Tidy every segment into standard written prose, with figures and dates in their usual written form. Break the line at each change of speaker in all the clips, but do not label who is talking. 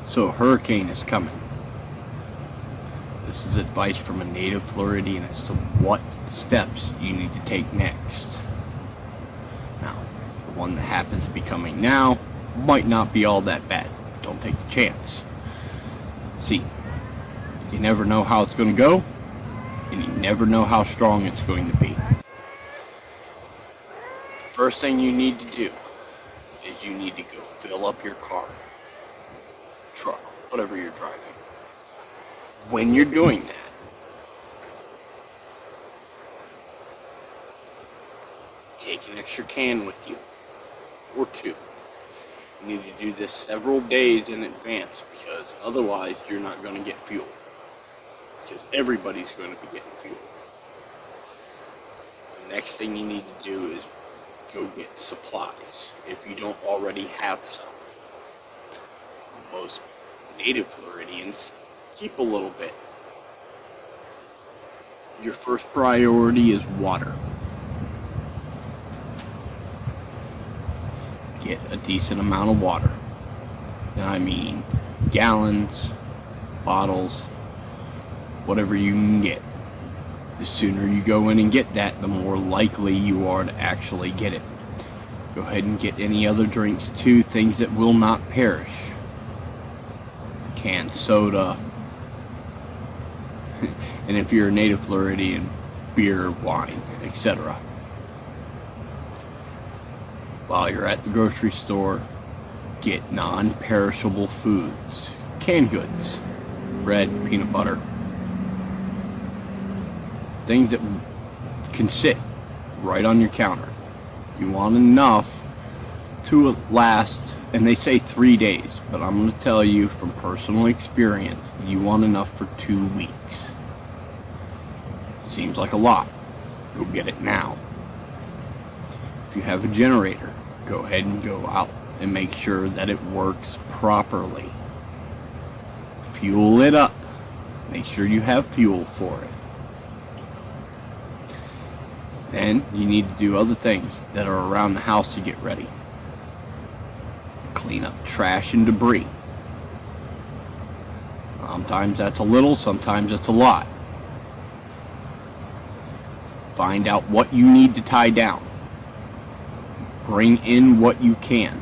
So a hurricane is coming. This is advice from a native Floridian as to what steps you need to take next. Now, the one that happens to be coming now might not be all that bad. Don't take the chance. See, you never know how it's going to go, and you never know how strong it's going to be. First thing you need to do is you need to go fill up your car, truck, whatever you're driving. When you're doing that, take an extra can with you, or two. You need to do this several days in advance, because otherwise you're not going to get fuel. Because everybody's going to be getting fuel. The next thing you need to do is go get supplies, if you don't already have some. Most native Floridians keep a little bit. Your first priority is water. Get a decent amount of water. And I mean gallons, bottles, whatever you can get. The sooner you go in and get that, the more likely you are to actually get it. Go ahead and get any other drinks too, things that will not perish. Canned soda. And if you're a native Floridian, beer, wine, etc. While you're at the grocery store, get non-perishable foods. Canned goods. Bread, peanut butter. Things that can sit right on your counter. You want enough to last, and they say 3 days, but I'm going to tell you from personal experience, you want enough for 2 weeks. Seems like a lot. Go get it now. If you have a generator, go ahead and go out and make sure that it works properly. Fuel it up. Make sure you have fuel for it. Then you need to do other things that are around the house to get ready. Clean up trash and debris. Sometimes that's a little, sometimes it's a lot. Find out what you need to tie down. Bring in what you can.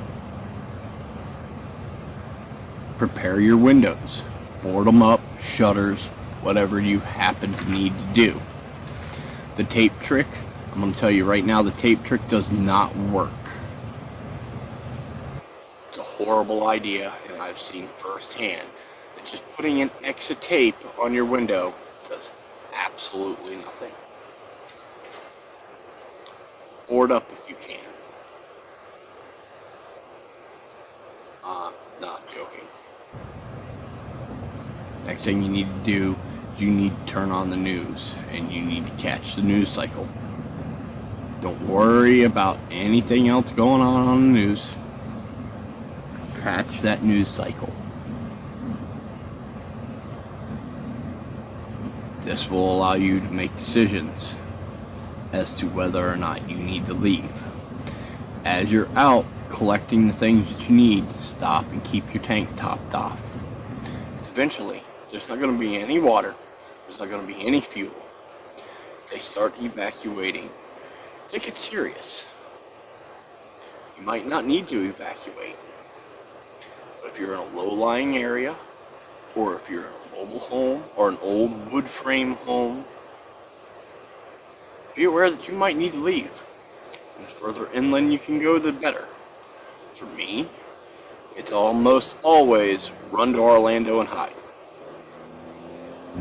Prepare your windows. Board them up, shutters, whatever you happen to need to do. The tape trick, I'm going to tell you right now, the tape trick does not work. It's a horrible idea, and I've seen firsthand that just putting an X of tape on your window does absolutely nothing. Board up if you can. Not joking. Next thing you need to do, you need to turn on the news, and you need to catch the news cycle. Don't worry about anything else going on the news. Catch that news cycle. This will allow you to make decisions as to whether or not you need to leave. As you're out collecting the things that you need, stop and keep your tank topped off. Eventually, there's not going to be any water, there's not going to be any fuel. They start evacuating. Take it serious. You might not need to evacuate. But if you're in a low-lying area, or if you're in a mobile home, or an old wood frame home, be aware that you might need to leave. And the further inland you can go, the better. For me, it's almost always run to Orlando and hide.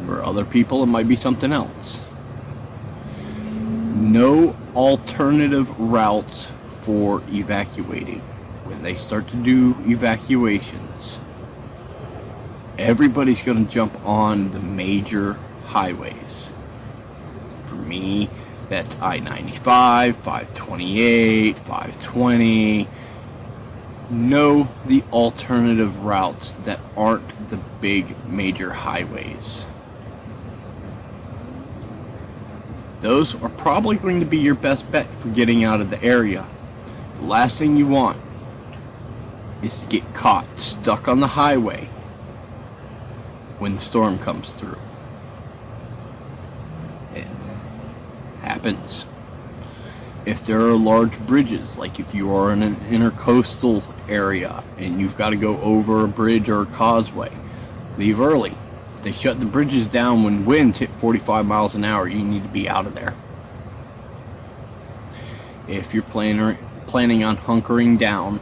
For other people, it might be something else. No alternative routes for evacuating. When they start to do evacuations, everybody's going to jump on the major highways. For me, that's I-95, 528, 520. Know the alternative routes that aren't the big major highways. Those are probably going to be your best bet for getting out of the area. The last thing you want is to get caught stuck on the highway when the storm comes through. It happens. If there are large bridges, like if you are in an intercoastal area and you've got to go over a bridge or a causeway, leave early. They shut the bridges down when winds hit 45 miles an hour. You need to be out of there. If you're planning on hunkering down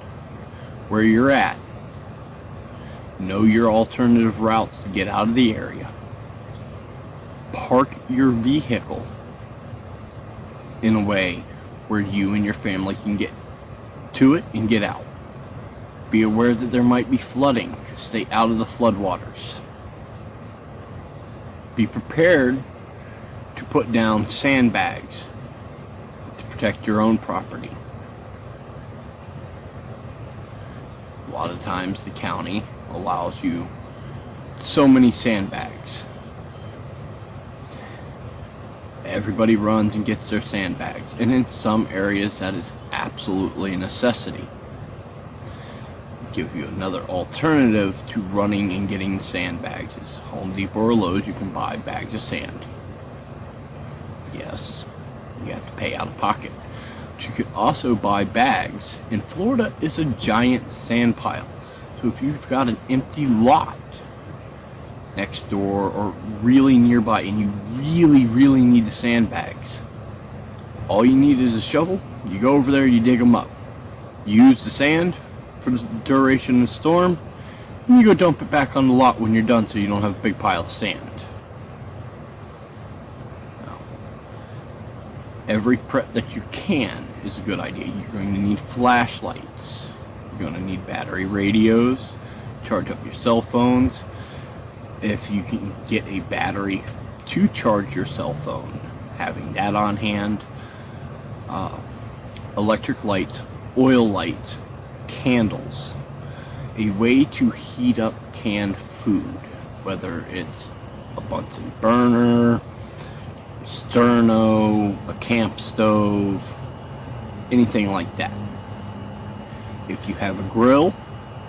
where you're at, know your alternative routes to get out of the area. Park your vehicle in a way where you and your family can get to it and get out. Be aware that there might be flooding. Stay out of the floodwaters. Be prepared to put down sandbags to protect your own property. A lot of times the county allows you so many sandbags. Everybody runs and gets their sandbags, and in some areas that is absolutely a necessity. Give you another alternative to running and getting sandbags. Is Home Depot or Lowe's, you can buy bags of sand. Yes, you have to pay out of pocket. But you could also buy bags. And Florida is a giant sand pile. So if you've got an empty lot next door or really nearby and you really need the sandbags, all you need is a shovel. You go over there, you dig them up. You use the sand for the duration of the storm, and you go dump it back on the lot when you're done so you don't have a big pile of sand. Now, every prep that you can is a good idea. You're going to need flashlights. You're going to need battery radios. Charge up your cell phones. If you can get a battery to charge your cell phone, having that on hand. Electric lights, oil lights, candles, a way to heat up canned food, whether it's a Bunsen burner, sterno, a camp stove, anything like that. If you have a grill,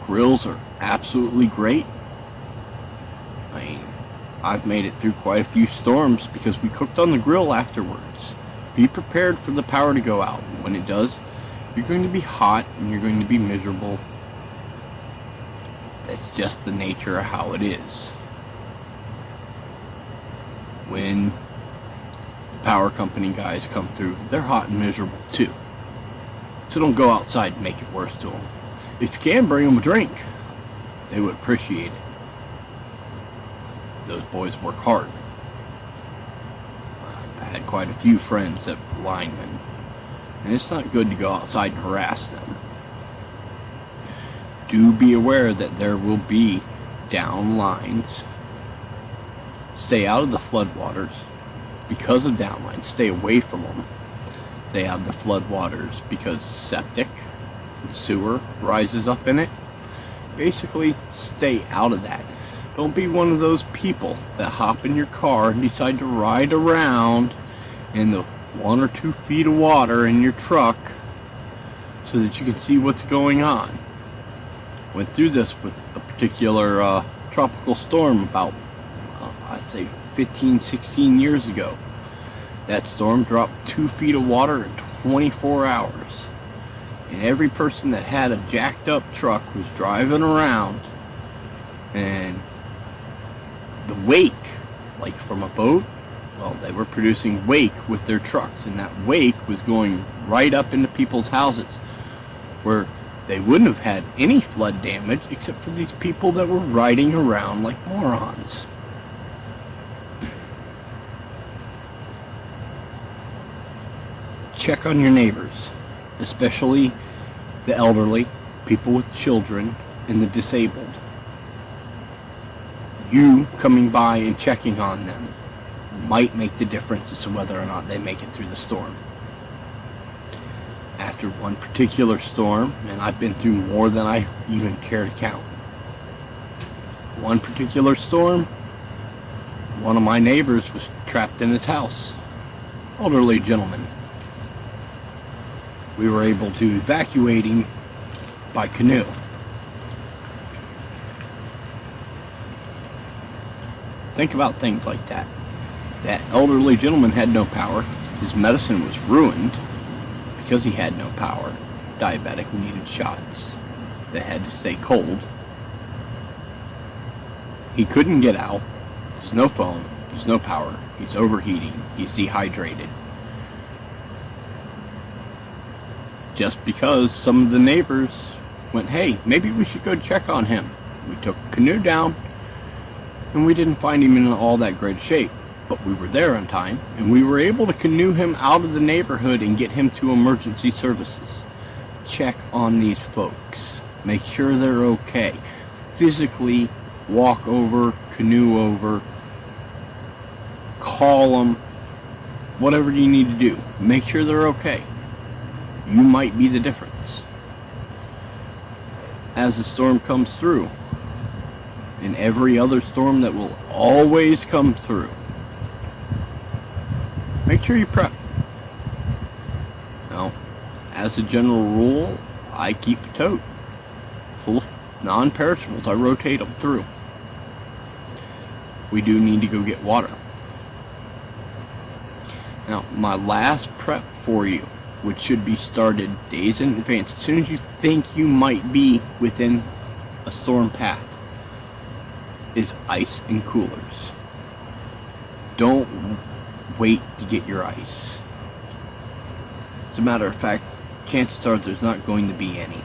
grills are absolutely great. I mean, I've made it through quite a few storms because we cooked on the grill afterwards. Be prepared for the power to go out. When it does, you're going to be hot and you're going to be miserable. That's just the nature of how it is. When the power company guys come through, they're hot and miserable too. So don't go outside and make it worse to them. If you can, bring them a drink. They would appreciate it. Those boys work hard. I've had quite a few friends that were linemen, and it's not good to go outside and harass them. Do be aware that there will be down lines. Stay out of the floodwaters because of down lines. Stay away from them. Stay out of the floodwaters because septic and sewer rises up in it. Basically, stay out of that. Don't be one of those people that hop in your car and decide to ride around in the 1 or 2 feet of water in your truck so that you can see what's going on. Went through this with a particular tropical storm about, I'd say 15, 16 years ago. That storm dropped 2 feet of water in 24 hours. And every person that had a jacked up truck was driving around, and the wake, like from a boat, well, they were producing wake with their trucks, and that wake was going right up into people's houses where they wouldn't have had any flood damage except for these people that were riding around like morons. Check on your neighbors, especially the elderly, people with children, and the disabled. You coming by and checking on them might make the difference as to whether or not they make it through the storm. After one particular storm, and I've been through more than I even care to count. One particular storm, one of my neighbors was trapped in his house. Elderly gentleman. We were able to evacuate him by canoe. Think about things like that. That elderly gentleman had no power. His medicine was ruined because he had no power. Diabetic, needed shots that had to stay cold. He couldn't get out. There's no phone. There's no power. He's overheating. He's dehydrated. Just because some of the neighbors went, hey, maybe we should go check on him. We took a canoe down, and we didn't find him in all that great shape. But we were there on time, and we were able to canoe him out of the neighborhood and get him to emergency services. Check on these folks. Make sure they're okay. Physically walk over, canoe over, call them, whatever you need to do. Make sure they're okay. You might be the difference. As the storm comes through, and every other storm that will always come through, make sure you prep. Now, as a general rule, I keep a tote full of non-perishables. I rotate them through. We do need to go get water. Now, my last prep for you, which should be started days in advance, as soon as you think you might be within a storm path, is ice and coolers. Don't wait to get your ice. As a matter of fact, chances are there's not going to be any.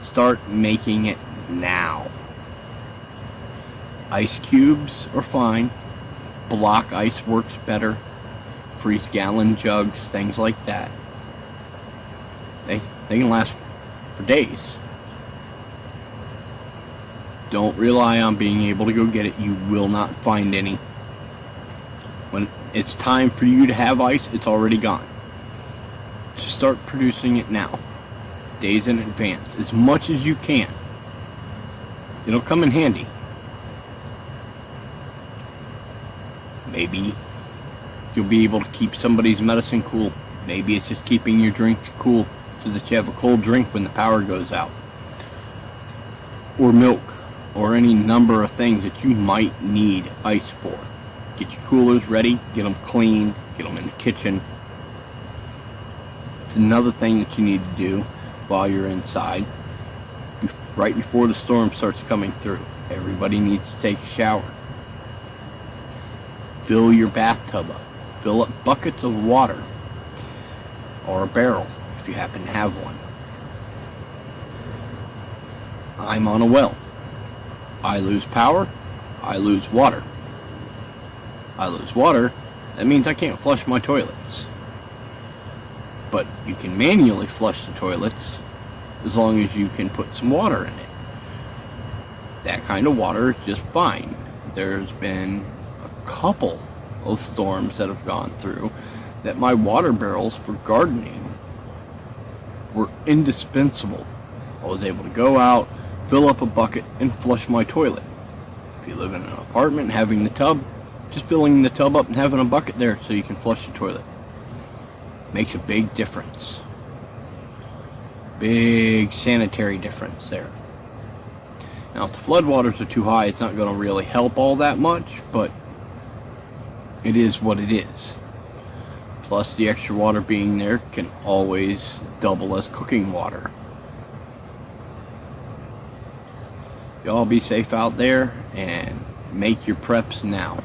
Start making it now. Ice cubes are fine. Block ice works better. Freeze gallon jugs, things like that. They can last for days. Don't rely on being able to go get it. You will not find any. When it's time for you to have ice, it's already gone. Just start producing it now. Days in advance. As much as you can. It'll come in handy. Maybe you'll be able to keep somebody's medicine cool. Maybe it's just keeping your drinks cool so that you have a cold drink when the power goes out. Or milk. Or any number of things that you might need ice for. Get your coolers ready. Get them clean. Get them in the kitchen. It's another thing that you need to do while you're inside. Right before the storm starts coming through. Everybody needs to take a shower. Fill your bathtub up. Fill up buckets of water. Or a barrel, if you happen to have one. I'm on a well. I lose power. I lose water. I lose water. That means I can't flush my toilets. But you can manually flush the toilets as long as you can put some water in it. That kind of water is just fine. There's been a couple of storms that have gone through that my water barrels for gardening were indispensable. I was able to go out, fill up a bucket, and flush my toilet. If you live in an apartment, having the tub, just filling the tub up and having a bucket there so you can flush the toilet makes a big difference. Big sanitary difference there. Now, if the floodwaters are too high, it's not going to really help all that much, but it is what it is. Plus, the extra water being there can always double as cooking water. Y'all be safe out there and make your preps now.